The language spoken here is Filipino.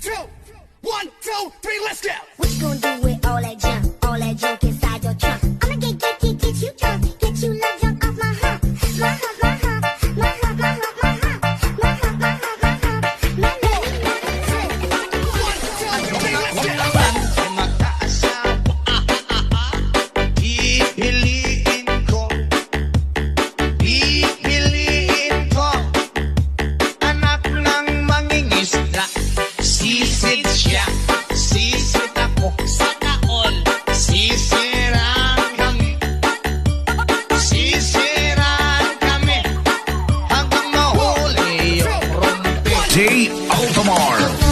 two, 1, 2, 3, let's go. What you gonna do with all that junk inside your trunk? I'ma get you drunk, get you love drunk off my hump, my hump, my hump, my hump, my hump, my hump, my hump, my hump, my hump, my hump. 1, 2, 3, let's go. Pipiliin ko, anak ng mangingisda. Sisid siya, sisid ako, sa taon. Sisiraan kami, hanggang mahuli yung rumpi. J. Altamar.